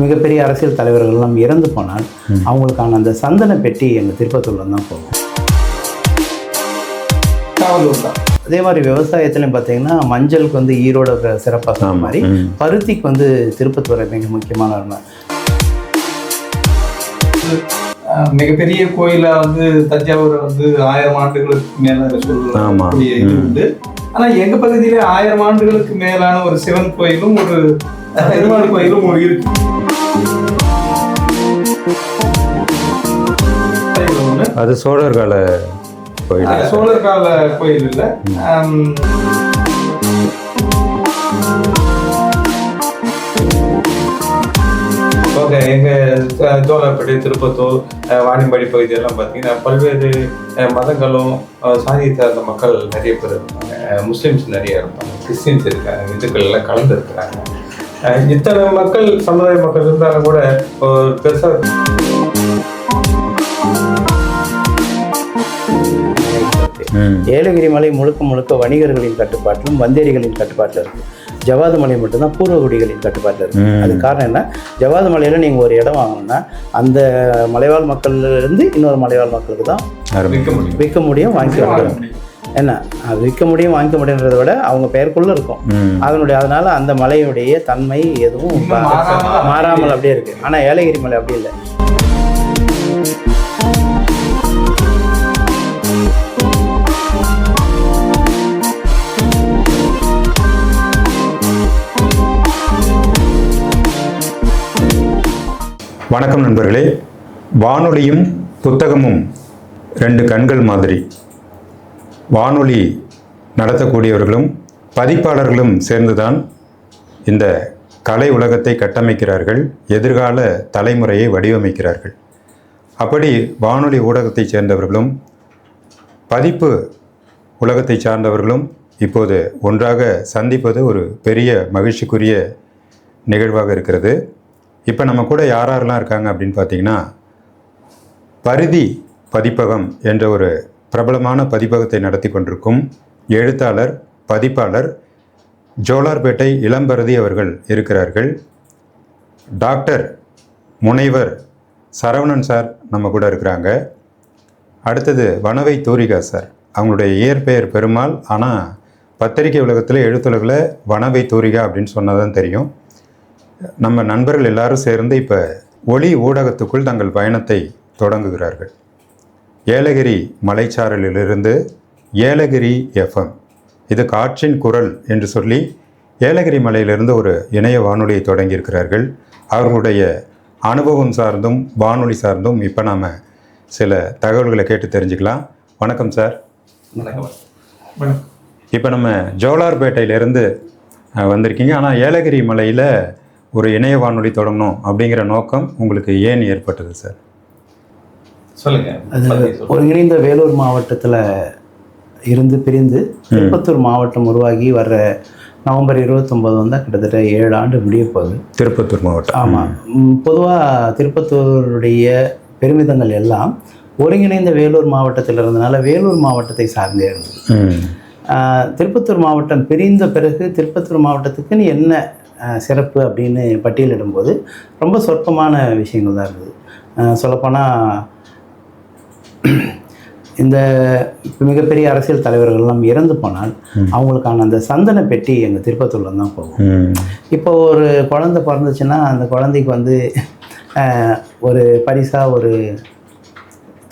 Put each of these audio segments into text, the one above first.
மிகப்பெரிய அரசியல் தலைவர்கள்லாம் இறந்து போனால் அவங்களுக்கான அந்த சந்தன பெட்டி எங்கள் திருப்பத்தூரில் தான் போகும். அதே மாதிரி விவசாயத்துலையும் பார்த்தீங்கன்னா மஞ்சளுக்கு வந்து ஈரோட சிறப்பாக சொன்ன மாதிரி பருத்திக்கு வந்து திருப்பத்தூரை மிக முக்கியமான ஒன்று. மிகப்பெரிய கோயிலா வந்து தஞ்சாவூரை வந்து 1000 ஆண்டுகளுக்கு மேல சொல்லக்கூடிய இது உண்டு. ஆனா எங்க பகுதியில 1000 ஆண்டுகளுக்கு மேலான ஒரு சிவன் கோயிலும் ஒரு பெருமாள் கோயிலும் இருக்கு. அது சோழர் கால கோயில். சோழர் கால கோயில் இல்ல. ஓகே, எங்கள் ஜோலார்பேட்டை, திருப்பத்தூர், வாணியம்பாடி பகுதியெல்லாம் பார்த்தீங்கன்னா பல்வேறு மதங்களும் சாதியை சார்ந்த மக்கள் நிறைய பேர் இருப்பாங்க. முஸ்லீம்ஸ் நிறைய இருப்பாங்க, கிறிஸ்டின்ஸ் இருக்காங்க, இந்துக்கள் எல்லாம் கலந்து இருக்கிறாங்க. இத்தனை மக்கள் சமுதாய மக்கள் இருந்தாலும் கூட பெருசாக ஏலகிரி மலை முழுக்க முழுக்க வணிகர்களின் கட்டுப்பாட்டிலும் வந்தேரிகளின் கட்டுப்பாட்டில் இருக்குது. ஜவாது மலை மட்டும்தான் பூர்வகுடிகளின் கட்டுப்பாட்டில் இருக்குது. அது காரணம் என்ன, ஜவாது மலையில் நீங்கள் ஒரு இடம் வாங்கணும்னா அந்த மலைவாழ் மக்கள்லேருந்து இன்னொரு மலைவாழ் மக்களுக்கு தான் விற்க முடியும், வாங்கிக்க முடியும். என்ன அது விற்க முடியும் வாங்கிக்க முடியுன்றதை விட அவங்க பெயருக்குள்ளே இருக்கும். அதனால் அந்த மலையுடைய தன்மை எதுவும் மாறாமல் அப்படியே இருக்குது. ஆனால் ஏலகிரி மலை அப்படி இல்லை. வணக்கம் நண்பர்களே. வானொலியும் புத்தகமும் 2 கண்கள் மாதிரி. வானொலி நடத்தக்கூடியவர்களும் பதிப்பாளர்களும் சேர்ந்துதான் இந்த கலை உலகத்தை கட்டமைக்கிறார்கள், எதிர்கால தலைமுறையை வடிவமைக்கிறார்கள். அப்படி வானொலி ஊடகத்தை சேர்ந்தவர்களும் பதிப்பு உலகத்தை சார்ந்தவர்களும் இப்போது ஒன்றாக சந்திப்பது ஒரு பெரிய மகிழ்ச்சிக்குரிய நிகழ்வாக இருக்கிறது. இப்போ நம்ம கூட யாரெல்லாம் இருக்காங்க அப்படின்னு பார்த்தீங்கன்னா, பரிதி பதிப்பகம் என்ற ஒரு பிரபலமான பதிப்பகத்தை நடத்தி கொண்டிருக்கும் எழுத்தாளர், பதிப்பாளர் ஜோலார்பேட்டை இளம்பரதி அவர்கள் இருக்கிறார்கள். டாக்டர் முனைவர் சரவணன் சார் நம்ம கூட இருக்கிறாங்க. அடுத்தது வனவை தூரிகா சார். அவங்களுடைய இயற்பெயர் பெருமாள், ஆனால் பத்திரிகை உலகத்தில் எழுத்துலகில் வனவை தூரிகா அப்படின்னு சொன்னதான் தெரியும். நம்ம நண்பர்கள் எல்லாரும் சேர்ந்து இப்போ ஒளி ஊடகத்துக்குள் தங்கள் பயணத்தை தொடங்குகிறார்கள். ஏலகிரி மலைச்சாரலிலிருந்து ஏலகிரி எஃப்எம், இது காற்றின் குரல் என்று சொல்லி ஏலகிரி மலையிலிருந்து ஒரு இணைய வானொலியை தொடங்கியிருக்கிறார்கள். அவர்களுடைய அனுபவம் சார்ந்தும் வானொலி சார்ந்தும் இப்போ நாம் சில தகவல்களை கேட்டு தெரிஞ்சுக்கலாம். வணக்கம் சார். வணக்கம். இப்போ நம்ம ஜோலார்பேட்டையிலேருந்து வந்திருக்கீங்க. ஆனால் ஏலகிரி மலையில் ஒரு இணைய வானொலி தொடங்கணும் அப்படிங்கிற நோக்கம் உங்களுக்கு ஏன் ஏற்பட்டது சார்? சொல்லுங்க. அது ஒருங்கிணைந்த வேலூர் மாவட்டத்தில் இருந்து பிரிந்து திருப்பத்தூர் மாவட்டம் உருவாகி வர்ற நவம்பர் 29 வந்தால் கிட்டத்தட்ட 7 ஆண்டு முடிய போகுது. திருப்பத்தூர் மாவட்டம். ஆமாம். பொதுவாக திருப்பத்தூருடைய பெருமிதங்கள் எல்லாம் ஒருங்கிணைந்த வேலூர் மாவட்டத்தில் இருந்தனால வேலூர் மாவட்டத்தை சார்ந்தே இருந்தது. திருப்பத்தூர் மாவட்டம் பிரிந்த பிறகு திருப்பத்தூர் மாவட்டத்துக்குன்னு என்ன சிறப்பு அப்படின்னு பட்டியலிடும்போது ரொம்ப சொற்பமான விஷயங்கள் தான் இருந்தது. சொல்லப்போனால் இந்த மிகப்பெரிய அரசியல் தலைவர்கள்லாம் இறந்து போனால் அவங்களுக்கான அந்த சந்தன பெட்டி எங்கள் திருப்பத்தூரில் தான் போகும். இப்போ ஒரு குழந்தை பிறந்துச்சுன்னா அந்த குழந்தைக்கு வந்து ஒரு பரிசாக ஒரு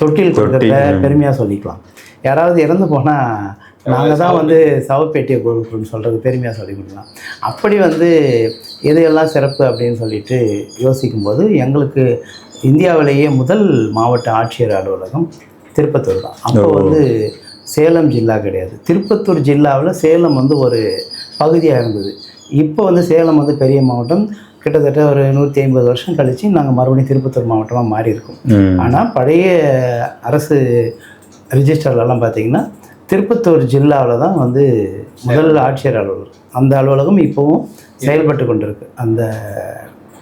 தொட்டில் கொடுக்குறத பெருமையாக சொல்லிக்கலாம். யாராவது இறந்து போனால் நாங்கள் தான் வந்து சவப்பேட்டியை கொடுக்குறோன்னு சொல்கிறது பெருமையாக சொல்லி கொடுக்கலாம். அப்படி வந்து எதையெல்லாம் சிறப்பு அப்படின்னு சொல்லிட்டு யோசிக்கும்போது எங்களுக்கு இந்தியாவிலேயே முதல் மாவட்ட ஆட்சியர் அலுவலகம் திருப்பத்தூர் தான். அப்போ வந்து சேலம் ஜில்லா கிடையாது, திருப்பத்தூர் ஜில்லாவில் சேலம் வந்து ஒரு பகுதியாக இருந்தது. இப்போ வந்து சேலம் வந்து பெரிய மாவட்டம். கிட்டத்தட்ட ஒரு 150 வருஷம் கழித்து நாங்கள் மறுபடியும் திருப்பத்தூர் மாவட்டமாக மாறி இருக்கோம். ஆனால் பழைய அரசு ரிஜிஸ்டர்லலாம் பார்த்திங்கன்னா திருப்பத்தூர் ஜில்லாவில் தான் வந்து முதல் ஆட்சியர் அலுவலகம். அந்த அலுவலகம் இப்போவும் செயல்பட்டு கொண்டிருக்கு. அந்த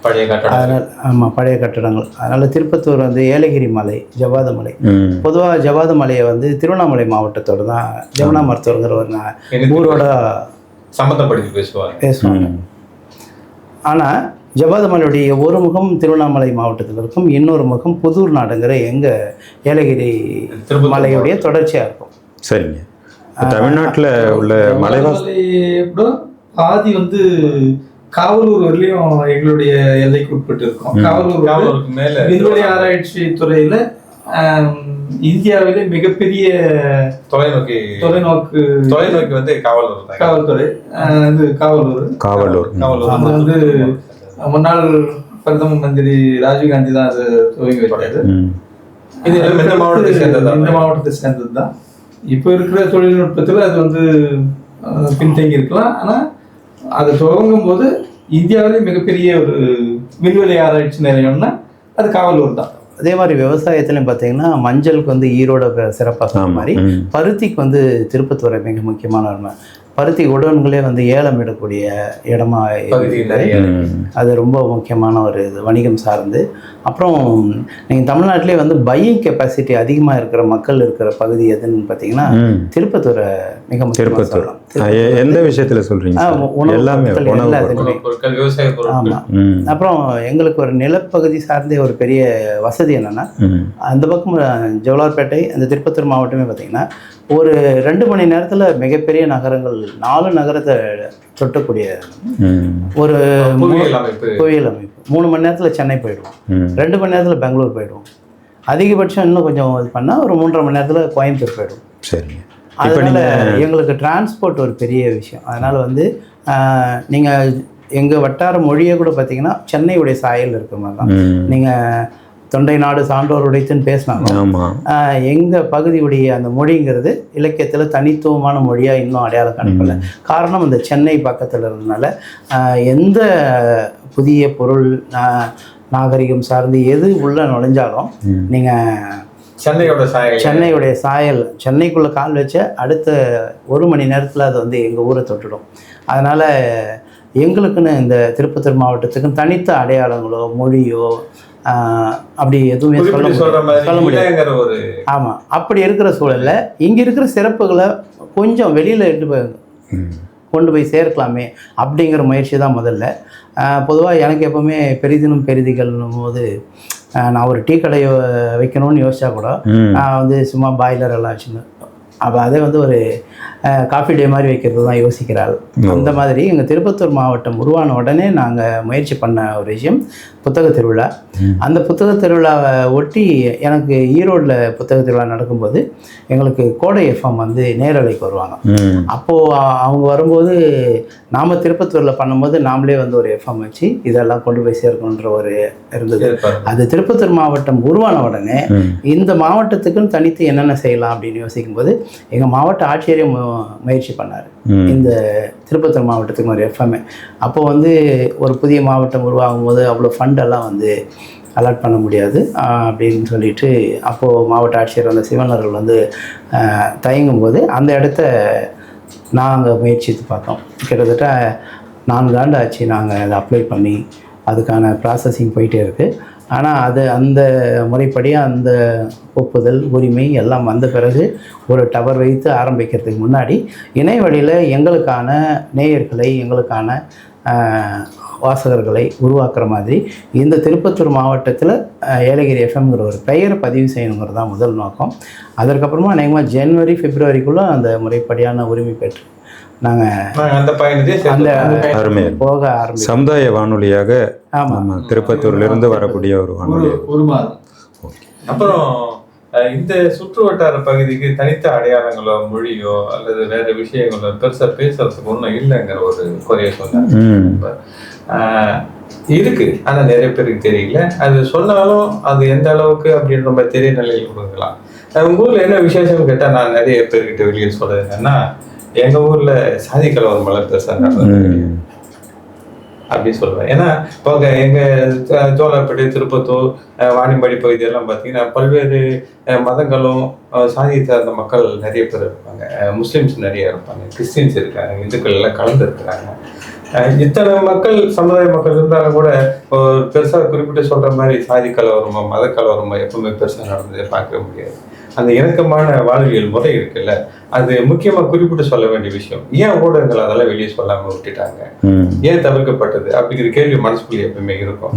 அதனால் ஆமாம், பழைய கட்டடங்கள். அதனால் திருப்பத்தூர் வந்து ஏலகிரி மலை, ஜவாது மலை. பொதுவாக ஜவாது மலையை வந்து திருவண்ணாமலை மாவட்டத்தோடு தான் ஜமுனா மருத்துவங்கிற ஒரு ஊரோட சம்மந்தப்படுத்தி பேசுவாங்க. ஆனால் ஜவ்வாது மலையுடைய ஒரு முகம் திருவண்ணாமலை மாவட்டத்தில் இருக்கும், இன்னொரு முகம் புதூர் நாடுங்கிற எங்கள் ஏலகிரி மலையுடைய தொடர்ச்சியாக இருக்கும். சரிங்க. தமிழ்நாட்டில் உள்ள மலைவாசி கூட பாதி வந்து காவலூர் வரலையும் எங்களுடைய எல்லைக்கு உட்பட்டு இருக்கோம். காவலூருக்கு மேல விண்வெளி ஆராய்ச்சி துறையில இந்தியாவிலே மிகப்பெரிய தொலைநோக்கு வந்து காவல்துறை இது காவலூர் அது வந்து முன்னாள் பிரதம மந்திரி ராஜீவ்காந்தி தான் அது துவங்கி வைத்தாரு. இது இந்த மாவட்டத்தை சேர்ந்தது தான். இப்போ இருக்கிற தொழில்நுட்பத்தில் அது வந்து பின்தங்கி இருக்கலாம். ஆனால் அதை துவங்கும் போது இந்தியாவிலே மிகப்பெரிய ஒரு விண்வெளி ஆராய்ச்சி நிலையம்னா அது காவலூர் தான். அதே மாதிரி விவசாயத்துலையும் பார்த்தீங்கன்னா மஞ்சளுக்கு வந்து ஈரோட சிறப்பாக மாதிரி பருத்திக்கு வந்து திருப்பத்தூரை மிக முக்கியமான உண்மை. பருத்தி உடன்களே வந்து ஏலம் இடக்கூடிய இடமா அது ரொம்ப முக்கியமான ஒரு இது வணிகம் சார்ந்து. அப்புறம் நீங்கள் தமிழ்நாட்டிலே வந்து பையிங் கெப்பாசிட்டி அதிகமாக இருக்கிற மக்கள் இருக்கிற பகுதி எதுன்னு பார்த்தீங்கன்னா திருப்பத்தூரை மிக முக்கியமாக சொல்லலாம். எந்த விஷயத்தில் சொல்கிறீங்க? ஆமாம். அப்புறம் எங்களுக்கு ஒரு நிலப்பகுதி சார்ந்த ஒரு பெரிய வசதி என்னென்னா, அந்த பக்கம் ஜவலார்பேட்டை அந்த திருப்பத்தூர் மாவட்டமே பார்த்தீங்கன்னா ஒரு 2 மணி நேரத்தில் மிகப்பெரிய நகரங்கள் 4 நகரத்தை தொட்டக்கூடிய ஒரு புவியியல் அமைப்பு. 3 மணி நேரத்தில் சென்னை போயிடுவோம், 2 மணி நேரத்தில் பெங்களூர் போயிடுவோம், அதிகபட்சம் இன்னும் கொஞ்சம் இது பண்ணால் ஒரு 3.5 மணி நேரத்தில் கோயம்புத்தூர் போயிடுவோம். சரி. அதனால் எங்களுக்கு டிரான்ஸ்போர்ட் ஒரு பெரிய விஷயம். அதனால் வந்து நீங்கள் எங்கள் வட்டார மொழியை கூட பார்த்தீங்கன்னா சென்னையுடைய சாயல் இருக்கிற மாதிரி தான். நீங்கள் தொண்டை நாடு சான்றோர் உடைத்துன்னு பேசினாலும் எங்கள் பகுதியுடைய அந்த மொழிங்கிறது இலக்கியத்தில் தனித்துவமான மொழியாக இன்னும் அடையாளம் காணப்படல. காரணம் இந்த சென்னை பக்கத்தில் இருந்ததுனால எந்த புதிய பொருள் நாகரிகம் சார்ந்து எது உள்ளே நுழைஞ்சாலும் நீங்கள் சென்னையுடைய சாயல் சென்னைக்குள்ளே கால் வச்ச அடுத்த 1 மணி நேரத்தில் அது வந்து எங்கள் ஊரை தொட்டுடும். அதனால் எங்களுக்குன்னு இந்த திருப்பத்தூர் மாவட்டத்துக்கு தனித்த அடையாளங்களோ மொழியோ அப்படி எதுவுமே சொல்ல முடியாது. ஆமாம், அப்படி இருக்கிற சூழலில் இங்கே இருக்கிற சிறப்புகளை கொஞ்சம் வெளியில் கொண்டு போய் சேர்க்கலாமே அப்படிங்கிற முயற்சி தான் முதல்ல. பொதுவாக எனக்கு எப்போவுமே பெரிதினும் பெரிதிகள்னும் போது நான் ஒரு டீ கடையை வைக்கணும்னு யோசிச்சா கூட நான் வந்து சும்மா பாய்லர் எல்லாம் வச்சுன்னு அப்போ அதே வந்து ஒரு காஃபி டே மாதிரி வைக்கிறது தான் யோசிக்கிறாள். அந்த மாதிரி எங்கள் திருப்பத்தூர் மாவட்டம் உருவான உடனே நாங்கள் முயற்சி பண்ண ஒரு விஷயம் புத்தக திருவிழா. அந்த புத்தக திருவிழாவை ஒட்டி எனக்கு ஈரோடில் புத்தக திருவிழா நடக்கும்போது எங்களுக்கு கோடை எஃப்எம் வந்து நேரலைக்கு வருவாங்க. அப்போது அவங்க வரும்போது நாம் திருப்பத்தூரில் பண்ணும்போது நாமளே வந்து ஒரு எஃப்எம் வச்சு இதெல்லாம் கொண்டு போய் சேர்க்கணுன்ற ஒரு இருந்தது. அது திருப்பத்தூர் மாவட்டம் உருவான உடனே இந்த மாவட்டத்துக்குன்னு தனித்து என்னென்ன செய்யலாம் அப்படின்னு யோசிக்கும்போது எங்கள் மாவட்ட ஆட்சியரே முயற்சி பண்ணார் இந்த திருப்பத்தூர் மாவட்டத்துக்கு ஒரு எஃப்எம்ஏ. அப்போது வந்து ஒரு புதிய மாவட்டம் உருவாகும் போது அவ்வளோ ஃபண்டெல்லாம் வந்து அலாட் பண்ண முடியாது அப்படின்னு சொல்லிட்டு அப்போது மாவட்ட ஆட்சியர் வந்து சிவனர்கள் வந்து தயங்கும் போது அந்த இடத்த நாங்கள் முயற்சித்து பார்த்தோம். கிட்டத்தட்ட 4 ஆண்டு ஆச்சு நாங்கள் அதை அப்ளை பண்ணி அதுக்கான ப்ராசஸிங் போயிட்டே இருக்குது. ஆனால் அது அந்த முறைப்படி அந்த ஒப்புதல் உரிமை எல்லாம் வந்த பிறகு ஒரு டவர் வைத்து ஆரம்பிக்கிறதுக்கு முன்னாடி இணைய வழியில் எங்களுக்கான நேயர்களை எங்களுக்கான வாசகர்களை உருவாக்குற மாதிரி இந்த திருப்பத்தூர் மாவட்டத்தில் ஏலகிரி எஃப்எம்ங்கிற ஒரு பெயரை பதிவு செய்யணுங்கிறது தான் முதல் நோக்கம். அதற்கப்புறமா அநேகமாக ஜனவரி பிப்ரவரிக்குள்ளே அந்த முறைப்படியான உரிமை பெற்று நாங்கள் போக ஆரம்பிச்சோம். சமுதாய வானொலியாக திருப்பத்தூர்லேருந்து வரக்கூடிய ஒரு வானொலி. அப்புறம் இந்த சுற்று வட்டார பகுதிக்கு தனித்த அடையாளங்களோ மொழியோ அல்லது வேற விஷயங்களோ பெருசா பேசுறதுக்கு ஒன்றும் இல்லைங்கிற ஒரு குறைய சொன்னாங்க. இருக்கு, ஆனா நிறைய பேருக்கு தெரியல. அது சொன்னாலும் அது எந்த அளவுக்கு அப்படின்னு ரொம்ப தெரிய நிலையில் கொடுக்கலாம். உங்க ஊர்ல என்ன விசேஷம் கேட்டா நான் நிறைய பேர்கிட்ட வெளியே சொல்றது என்னன்னா, எங்க ஊர்ல சாதி கலவரம் மலை பெருசா நடந்தது அப்படி சொல்லுவேன். ஏன்னா இப்போ எங்க ஜோலார்பேட்டை, திருப்பத்தூர், வாணியம்பாடி பகுதியெல்லாம் பார்த்தீங்கன்னா பல்வேறு மதங்களும் சாதியை சார்ந்த மக்கள் நிறைய பேர் இருப்பாங்க. முஸ்லீம்ஸ் நிறைய இருப்பாங்க, கிறிஸ்டின்ஸ் இருக்காங்க, இந்துக்கள் எல்லாம் கலந்து இருக்கிறாங்க. இத்தனை மக்கள் சமுதாய மக்கள் இருந்தாலும் கூட பெருசாக குறிப்பிட்டு சொல்ற மாதிரி சாதி கலவரமோ மத கலவரமோ எப்பவுமே பெருசாக நடந்ததே பார்க்க முடியாது. அந்த இணக்கமான வாழ்வியல் முறை இருக்குல்ல, அது முக்கியமா குறிப்பிட்டு சொல்ல வேண்டிய விஷயம். ஏன் ஊடகங்கள் அதெல்லாம் வெளியே சொல்லாம விட்டுட்டாங்க, ஏன் தவிர்க்கப்பட்டது அப்படிங்கிற கேள்வி மனசுக்குள்ளே எப்பவுமே இருக்கும்.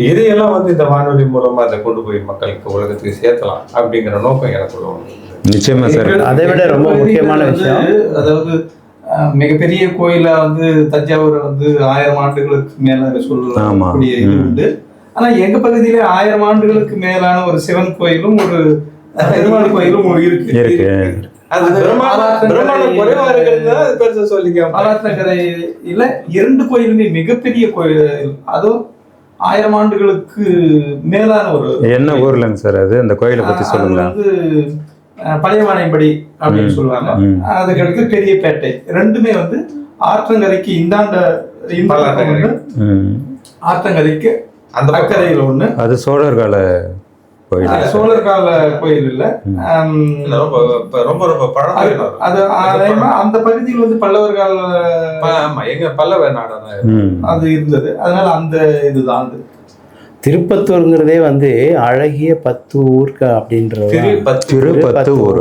இதையெல்லாம் வந்து இந்த வானொலி மூலமா அதை கொண்டு போய் மக்களுக்கு உலகத்துக்கு சேர்த்தலாம் அப்படிங்கிற நோக்கம் எனக்குள்ள ஒண்ணு. நிச்சயமா சார். அதை விட ரொம்ப முக்கியமான விஷயம், அதாவது மிகப்பெரிய கோயிலா வந்து தஞ்சாவூர் வந்து 1000 ஆண்டுகளுக்கு மேல சொல்லக்கூடிய இது உண்டு. ஆனா எங்க பகுதியில 1000 ஆண்டுகளுக்கு மேலான ஒரு சிவன் கோயிலும் ஒரு பெருமாள் கோயிலும் இருக்கு. பாலாற்றங்கரையில 2 கோயிலுமே மிகப்பெரிய கோயில், அதுவும் 1000 ஆண்டுகளுக்கு மேலான ஒரு. என்ன ஊர்லங்க சார் அது? அந்த கோயிலை பத்தி சொல்லுங்க. வந்து பழைய வாணியம்படி அப்படின்னு சொல்லுவாங்க. அதுக்கு அடுத்து பெரியபேட்டை. ரெண்டுமே வந்து ஆற்றங்கரைக்கு இந்தாண்ட ஆற்றங்கரைக்கு அந்த அக்கறையில் ஒண்ணு. அது சோழர் கால கோயில். சோழர் கால கோயில் இல்ல, ரொம்ப ரொம்ப பழமையான. அது அந்த பகுதியில் வந்து பல்லவர் கால எங்க பல்லவ நாடான அது இருந்தது. அதனால அந்த இதுதான் அது. திருப்பத்தூருங்கிறதே வந்து அழகிய 10 ஊர் அப்படின்றது. திருப்பத்தூர்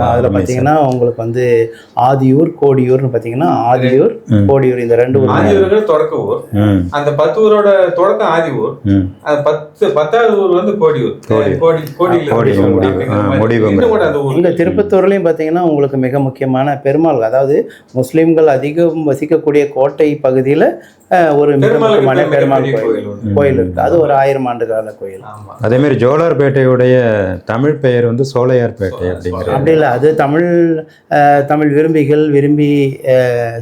அதுல பாத்தீங்கன்னா உங்களுக்கு வந்து ஆதியூர் கோடியூர்னு பாத்தீங்கன்னா ஆதியூர் கோடியூர் இந்த 2 ஊர். ஆதியூர்கள் தொடக்க ஊர், அந்த 10 ஊரோட தொடக்கம் ஆதி ஊர், 10வது ஊர் வந்து கோடியூர். இந்த திருப்பத்தூர்லயும் பாத்தீங்கன்னா உங்களுக்கு மிக முக்கியமான பெருமாள், அதாவது முஸ்லிம்கள் அதிகம் வசிக்கக்கூடிய கோட்டை பகுதியில ஒரு மிக முக்கியமான பெருமாள் கோயில் இருக்கு. அது ஒரு 1000 ஆண்டு கால கோயில். அதே மாதிரி ஜோலார்பேட்டையுடைய தமிழ் பெயர் வந்து சோழையார்பேட்டை அப்படிங்கிறது. அப்படி இல்லை, அது தமிழ் விரும்பிகள் விரும்பி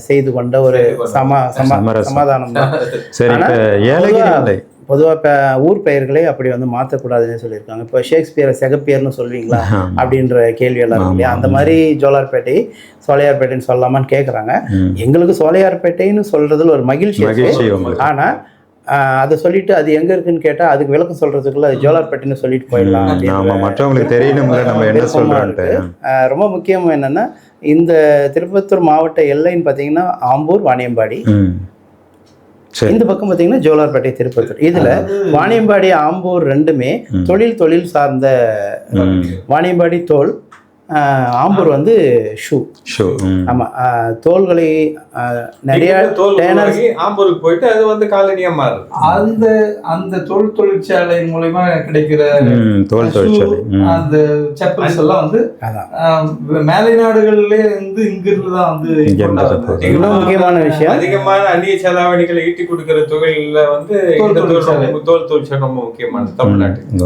செய்து கொண்ட ஒரு சமாதானம் தான். சரி, ஏலகிரி பொதுவாக இப்போ ஊர் பெயர்களே அப்படி வந்து மாற்றக்கூடாதுன்னு சொல்லியிருக்காங்க. இப்போ ஷேக்ஸ்பியரை செகப்பியர்னு சொல்வீங்களா அப்படின்ற கேள்வி எல்லாம் இருக்கு இல்லையா? அந்த மாதிரி ஜோலார்பேட்டை சோழையார்பேட்டைன்னு சொல்லலாமான்னு கேட்குறாங்க. எங்களுக்கு சோழையார்பேட்டைன்னு சொல்றதுல ஒரு மகிழ்ச்சி. ஆனால் அதை சொல்லிட்டு அது எங்க இருக்குன்னு கேட்டா அதுக்கு விளக்கம் சொல்றதுக்குள்ள அது ஜோலார்பேட்டைன்னு சொல்லிட்டு போயிடலாம். மற்றவங்களுக்கு தெரியணும்ல நம்ம என்ன சொல்றோம்ட்டு. ரொம்ப முக்கியம் என்னன்னா, இந்த திருப்பத்தூர் மாவட்ட எல்லைன்னு பார்த்தீங்கன்னா ஆம்பூர் வாணியம்பாடி, இந்த பக்கம் பார்த்தீங்கன்னா ஜோலார்பேட்டை திருப்பத்தூர். இதுல வாணியம்பாடி ஆம்பூர் ரெண்டுமே தொழில் சார்ந்த. வாணியம்பாடி தோல், ஆம்பூர் வந்து ஷூ. ஆமா, தோள்களை நிறைய ஆம்பூருக்கு போயிட்டு அது வந்து காலனியா மாறுது. அந்த தோல் தொழிற்சாலை மூலமா கிடைக்கிற தோல் தொழிற்சாலை, அந்த செப்பல்ஸ் எல்லாம் வந்து மேலை நாடுகள்ல இருந்து இங்கிருந்து தான் வந்து. முக்கியமான விஷயம், அதிகமான அந்நிய செலாவணிகளை ஈட்டி கொடுக்கிற தொழில வந்து தோல் தொழிற்சாலை ரொம்ப முக்கியமானது தமிழ்நாட்டுக்கு.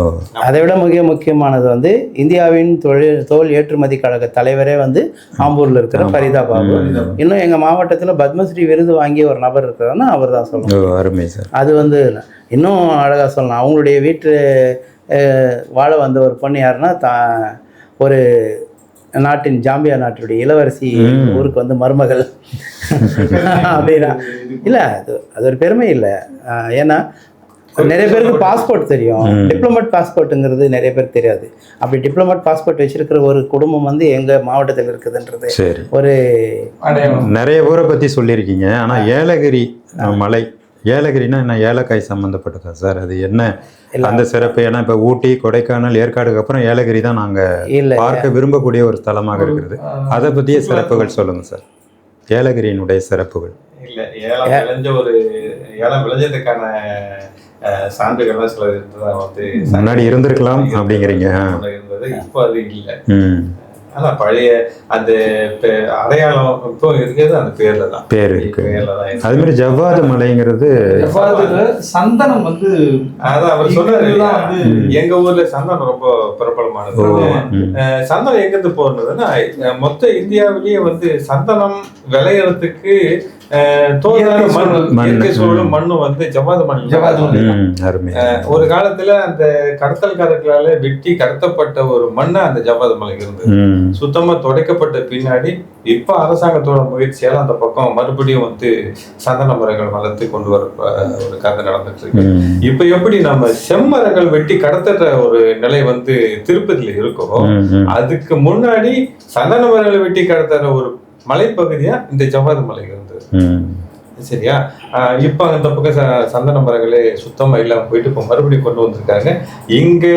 அதை விட முக்கியமானது வந்து இந்தியாவின் தோல் ஏற்றுமதி கழக தலைவரே வந்து ஆம்பூர்ல இருக்கிற பரிதா பாபு. இன்னும் எங்க மாவட்டத்துல பத்மஸ்ரீ விருது வாங்கிய ஒரு நபர் இருக்கிறாருன்னா அவர் தான் சொல்லணும். அது வந்து இன்னும் அழகா சொல்லலாம். அவங்களுடைய வீட்டு வாழ வந்த ஒரு பொண்ணு யாருன்னா ஒரு நாட்டின் ஜாம்பியா நாட்டுடைய இளவரசி ஊருக்கு வந்து மருமகள் அப்படின்னா இல்லை, அது ஒரு பெருமை இல்லை. ஏன்னா நிறைய பேருக்கு பாஸ்போர்ட் தெரியும், டிப்ளமேட் பாஸ்போர்ட்டுங்கிறது நிறைய பேருக்கு தெரியாது. அப்படி டிப்ளமேட் பாஸ்போர்ட் வச்சிருக்கிற ஒரு குடும்பம் வந்து எங்க மாவட்டத்தில் இருக்குதுன்றது ஒரு நிறைய ஊரை பத்தி சொல்லியிருக்கீங்க. ஆனா ஏலகிரி மலை, ஏலகிரினா என்ன, ஏலக்காய் சம்மந்தப்பட்டதா சார்? அது என்ன அந்த சிறப்பு? ஏன்னா இப்போ ஊட்டி கொடைக்கானல் ஏற்காடுக்கு அப்புறம் ஏலகிரி தான் நாங்கள் பார்க்க விரும்பக்கூடிய ஒரு ஸ்தலமாக இருக்கிறது. அதை பற்றிய சிறப்புகள் சொல்லுங்க சார், ஏலகிரியினுடைய சிறப்புகள். இல்லை, ஏலம் விளைஞ்சதுக்கான சான்றுகள்லாம் சில வந்து முன்னாடி இருந்திருக்கலாம் அப்படிங்கிறீங்க. இருந்தது, இப்போ அது இல்லை. ஆனா பழைய அந்த அடையாளம் இப்போ இருக்கிறது அந்த பேர்ல தான், பேர் இருக்கு. அது மாதிரி ஜவ்வாது மலைங்கிறது, சந்தனம் வந்து அதான் அவர் சொல்றாரு, எங்க ஊர்ல சந்தனம் ரொம்ப பிரபலமானது. சந்தனம் எங்க இருந்து போறதுன்னா, மொத்த இந்தியாவிலேயே வந்து சந்தனம் விளையறதுக்கு மண்ணும் வந்து ஜவ்வாது மண். ஒரு காலத்துல அந்த கடத்தல்காரர்களால வெட்டி கடத்தப்பட்ட ஒரு மண்ணு அந்த ஜவ்வாது மலைக்கு இருந்தது. சுத்தமா துடைக்கப்பட்ட பின்னாடி இப்ப அரசாங்கத்தோட முயற்சியால அந்த பக்கம் மறுபடியும் வந்து சந்தன மரங்கள் வளர்த்து கொண்டு வர ஒரு கதை நடந்துட்டு இருக்கு. இப்ப எப்படி நம்ம செம்மரங்கள் வெட்டி கடத்துற ஒரு நிலை வந்து திருப்பதியில இருக்கோ, அதுக்கு முன்னாடி சந்தன மரங்களை வெட்டி கடத்துற ஒரு மலைப்பகுதியா இந்த ஜவ்வாது மலை இருந்தது. சரியா? இப்ப அந்த பக்கம் சந்தன மரங்களே சுத்தமா இல்லாம போயிட்டு இப்ப மறுபடியும் கொண்டு வந்திருக்காங்க. இங்க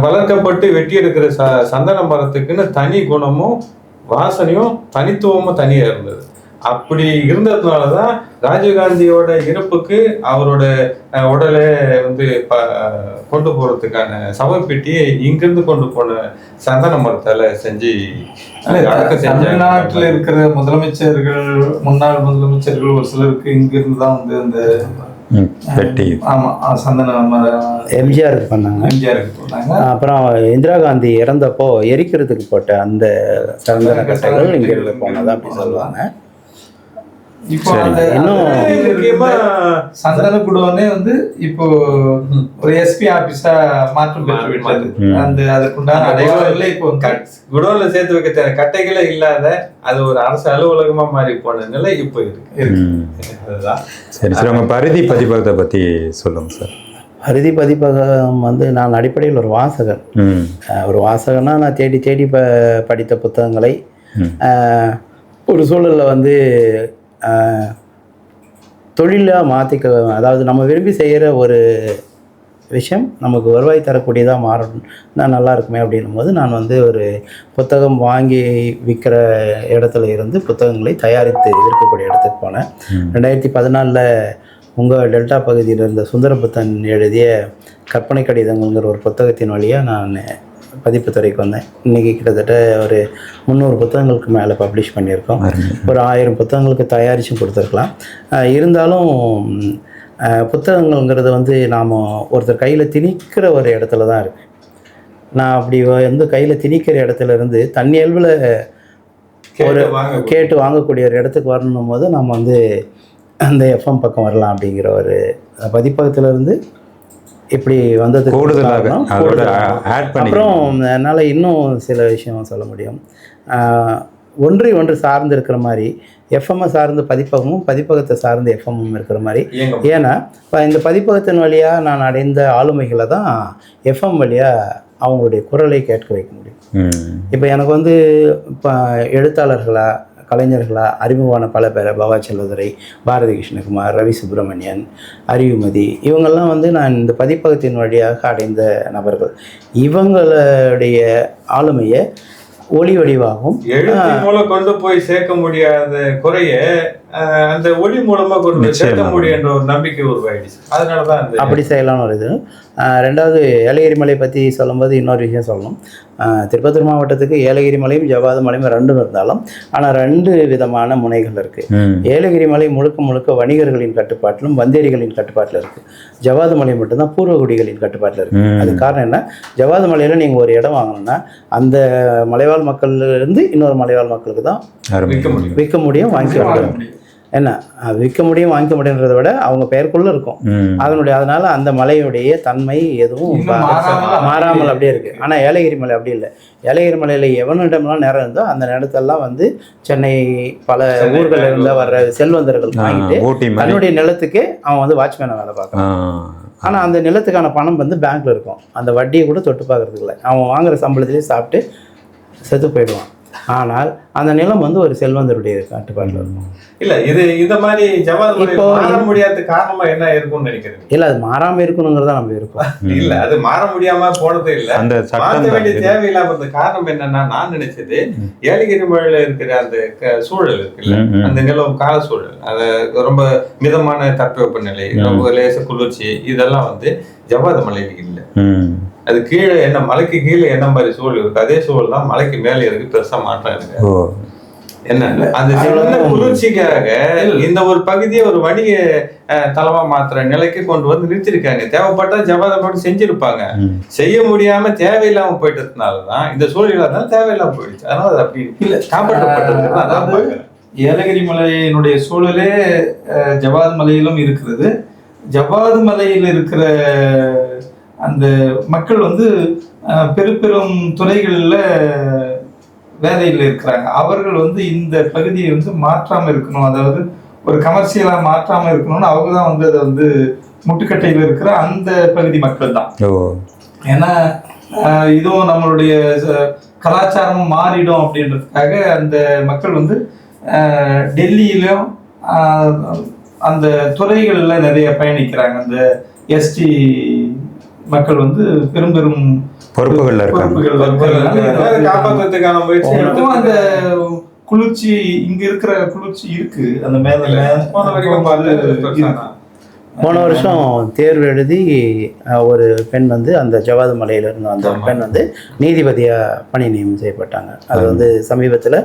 வளர்க்கப்பட்டு வெட்டி எடுக்கிற சந்தன மரத்துக்குன்னு தனி குணமும் வாசனையும் தனித்துவமும் தனியா இருந்தது. அப்படி இருந்ததுனாலதான் ராஜீவ்காந்தியோட இறப்புக்கு அவரோட உடலை வந்து கொண்டு போறதுக்கான சவப்பெட்டியை இங்கிருந்து கொண்டு போன சந்தன மரத்தால செஞ்சு அடக்கம் செஞ்சாங்க. தமிழ்நாட்டில் இருக்கிற முதலமைச்சர்கள், முன்னாள் முதலமைச்சர்கள் ஒரு சிலருக்கு இங்கிருந்து தான் வந்து அந்த பெட்டி, ஆமா சந்தன எம்ஜிஆருக்கு பண்ணாங்க. எம்ஜிஆருக்கு போனாங்க. அப்புறம் இந்திரா காந்தி இறந்தப்போ எரிக்கிறதுக்கு போட்ட அந்த சந்தன கட்டைகள் இங்கிருந்து போனதா அப்படி சொல்லுவாங்க. இப்போ இன்னும் முக்கியமா சந்தன குடோனே வந்து இப்போ ஒரு எஸ்பி ஆபீஸா மாற்றம் பெற்று விட்டது. அந்த அதுக்குண்டான அடையாளங்களே இப்போ குடோன்ல சேர்த்து வைக்க தேவை கட்டைகளே இல்லாத அது ஒரு அரசு அலுவலகமா மாறி போன நிலை இப்போ இருக்கு. அதுதான். சரி சார், உங்க பரிதி பதிப்பகத்தை பத்தி சொல்லுங்க சார். பரிதி பதிப்பகம் வந்து நான் அடிப்படையில் ஒரு வாசகன். ஒரு வாசகன்னா நான் தேடி தேடி படித்த புத்தகங்களை ஒரு சூழலில் வந்து தொழிலாக மாற்றிக்க, அதாவது நம்ம விரும்பி செய்கிற ஒரு விஷயம் நமக்கு வருவாய் தரக்கூடியதாக மாறணும்னா நல்லா இருக்குமே அப்படின்னும் போது நான் வந்து ஒரு புத்தகம் வாங்கி விற்கிற இடத்துல இருந்து புத்தகங்களை தயாரித்து விற்கக்கூடிய இடத்துக்கு போனேன். 2014 உங்கள் டெல்டா பகுதியில் இருந்த சுந்தரபுத்தன் எழுதிய கற்பனை கடிதங்கள்ங்கிற ஒரு புத்தகத்தின் வழியாக நான் பதிப்புத்துறைக்கு வந்தேன். இன்றைக்கி கிட்டத்தட்ட ஒரு 300 புத்தகங்களுக்கு மேலே பப்ளிஷ் பண்ணியிருக்கோம். ஒரு 1000 புத்தகங்களுக்கு தயாரிச்சும் கொடுத்துருக்கலாம். இருந்தாலும் புத்தகங்கள்ங்கிறது வந்து நாம் ஒருத்தர் கையில் திணிக்கிற ஒரு இடத்துல தான் இருக்குது. நான் அப்படி வந்து கையில் திணிக்கிற இடத்துல இருந்து தன் இயல்பில் ஒரு கேட்டு வாங்கக்கூடிய ஒரு இடத்துக்கு வரணும் போது நம்ம வந்து அந்த எஃப்எம் பக்கம் வரலாம் அப்படிங்கிற ஒரு பதிப்பகத்திலேருந்து இப்படி வந்தது கூடுதலாக. அப்புறம் என்னால் இன்னும் சில விஷயம் சொல்ல முடியும். ஒன்று சார்ந்து இருக்கிற மாதிரி எஃப்எம்ஐ சார்ந்த பதிப்பகமும் பதிப்பகத்தை சார்ந்த எஃப்எம்மும் இருக்கிற மாதிரி. ஏன்னா இப்போ இந்த பதிப்பகத்தின் வழியாக நான் அடைந்த ஆளுமைகளை தான் எஃப்எம் வழியாக அவங்களுடைய குரலை கேட்க வைக்க முடியும். இப்போ எனக்கு வந்து இப்போ எழுத்தாளர்களாக கலைஞர்களாக அறிமுகமான பல பேரை, பவா செல்வதுரை, பாரதி கிருஷ்ணகுமார், ரவி சுப்பிரமணியன், அறிவுமதி, இவங்கெல்லாம் வந்து நான் இந்த பதிப்பகத்தின் வழியாக அடைந்த நபர்கள். இவங்களுடைய ஆளுமையை ஒளி வடிவாகவும் எழுத்து மூலம் கொண்டு போய் சேர்க்க முடியாத குறைய அந்த ஒளி மூலமா கொண்டு போய் சேர்க்க முடியுன்ற ஒரு நம்பிக்கை உருவாயிடுச்சு. அதனாலதான் அப்படி செய்யலாம்னு ஒரு இது. ரெண்டாவது ஏலகிரி மலை பற்றி சொல்லும்போது இன்னொரு விஷயம் சொல்லணும். திருப்பத்தூர் மாவட்டத்துக்கு ஏலகிரி மலையும் ஜவ்வாது மலையும் ரெண்டும் இருந்தாலும் ஆனால் 2 விதமான முனைகள் இருக்குது. ஏலகிரி மலை முழுக்க வணிகர்களின் கட்டுப்பாட்டிலும் வந்தேரிகளின் கட்டுப்பாட்டில் இருக்குது. ஜவ்வாது மலை மட்டும்தான் பூர்வகுடிகளின் கட்டுப்பாட்டில் இருக்குது. அது காரணம் என்ன, ஜவ்வாது மலையில் நீங்கள் ஒரு இடம் வாங்கணும்னா அந்த மலைவாழ் மக்கள்லேருந்து இன்னொரு மலைவாழ் மக்களுக்கு தான் விற்க முடியும், வாங்கிக்க முடியும். என்ன விற்க முடியும் வாங்கிக்க முடியுன்றதை விட அவங்க பெயருக்குள்ளே இருக்கும். அதனால் அந்த மலையுடைய தன்மை எதுவும் மாறாமல் அப்படியே இருக்குது. ஆனால் ஏலகிரி மலை அப்படி இல்லை. ஏலகிரி மலையில் எவனிடம்லாம் நேரம் இருந்தோ அந்த நேரத்தெல்லாம் வந்து சென்னை பல ஊர்களில் இருந்தால் வர்ற செல்வந்தர்கள் வாங்கிட்டு தன்னுடைய நிலத்துக்கு அவன் வந்து வாட்ச்மேனை வேலை பார்க்கலாம். ஆனால் அந்த நிலத்துக்கான பணம் வந்து பேங்க்கில் இருக்கும். அந்த வட்டியை கூட தொட்டு பார்க்குறதுக்கு இல்லை. அவன் வாங்குகிற சம்பளத்திலே சாப்பிட்டு செத்து போயிடுவான். ஆனால் அந்த நிலம் வந்து ஒரு செல்வந்தருடைய கட்டுப்பாட்டில் இருக்கும். இல்ல இது இந்த மாதிரி இப்போ மாற முடியாத காரணமா என்ன இருக்கும்னு நினைக்கிறேன். இல்ல அது மாறாம இருக்கணுங்கிறதா நம்ம இருக்கோம். இல்ல அது மாற முடியாம போனது இல்ல, மாற்ற வேண்டிய தேவையில்லாம காரணம் என்னன்னா நான் நினைச்சது ஏலகிரி மலையில இருக்கிற அந்த சூழல் இருக்குல்ல, அந்த நிலம் கால சூழல், அது ரொம்ப மிதமான தட்பவெப்ப நிலை, ரொம்ப லேச குளிர்ச்சி, இதெல்லாம் வந்து ஜவ்வாது மலையில இல்ல. அது கீழே என்ன மலைக்கு கீழே என்ன மாதிரி சூழல் இருக்கு அதே சூழல் தான் மலைக்கு மேலே இருக்கு. பெருசா மாற்றம் இருக்கு. என்ன அந்த சின்ன குளிர்ச்சிக்காக இந்த ஒரு பகுதியை ஒரு வணிக தளமா மாத்திர நிலைக்கு கொண்டு வந்து நிறுத்திருக்காங்க. தேவைப்பட்டா ஜவ்வாது மட்டும் செஞ்சிருப்பாங்க. செய்ய முடியாம தேவையில்லாம போயிட்டதுனாலதான் இந்த சூழல் தான் தேவையில்லாம போயிடுச்சு. அதனால அது அப்படி இல்ல காப்பாற்றப்பட்டது. ஏலகிரி மலையினுடைய சூழலே ஜவ்வாது மலையிலும் இருக்கிறது. ஜவ்வாது மலையில் இருக்கிற அந்த மக்கள் வந்து பெரும் துறைகளில் வேலையில் இருக்கிறாங்க. அவர்கள் வந்து இந்த பகுதியை வந்து மாற்றாமல் இருக்கணும், அதாவது ஒரு கமர்ஷியலாக மாற்றாமல் இருக்கணும்னு அவங்க தான் வந்து அதை வந்து முட்டுக்கட்டையில் இருக்கிற அந்த பகுதி மக்கள் தான். ஏன்னா இதுவும் நம்மளுடைய கலாச்சாரமும் மாறிடும் அப்படின்றதுக்காக அந்த மக்கள் வந்து டெல்லியிலும் அந்த துறைகளில் நிறைய பயணிக்கிறாங்க. அந்த எஸ்டி மக்கள் வந்து பெரும் பெரும் பொறுப்புகள்ல இருக்காங்க. காப்பாற்றுறதுக்கான முயற்சி எனக்கும் அந்த குளிர்ச்சி இங்க இருக்கிற குளிர்ச்சி இருக்கு அந்த போன வருஷம் தேர்வு எழுதி ஒரு பெண் வந்து அந்த ஜவாது மலையில இருந்த அந்த பெண் வந்து நீதிபதியா பணி நியமனம் செய்யப்பட்டாங்க. அது வந்து சமீபத்தில்